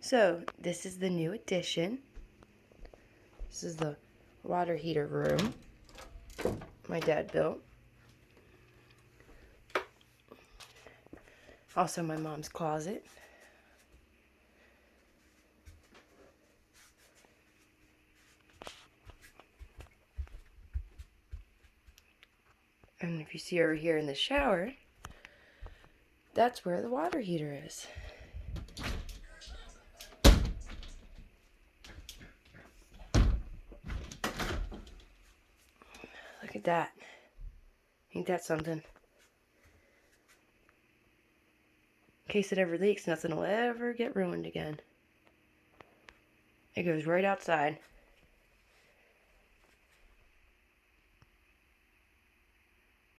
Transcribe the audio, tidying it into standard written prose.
So, this is the new addition. This is the water heater room my dad built. Also my mom's closet. And if you see over here in the shower, that's where the water heater is. Look at that. Ain't that something? In case it ever leaks, nothing will ever get ruined again. It goes right outside.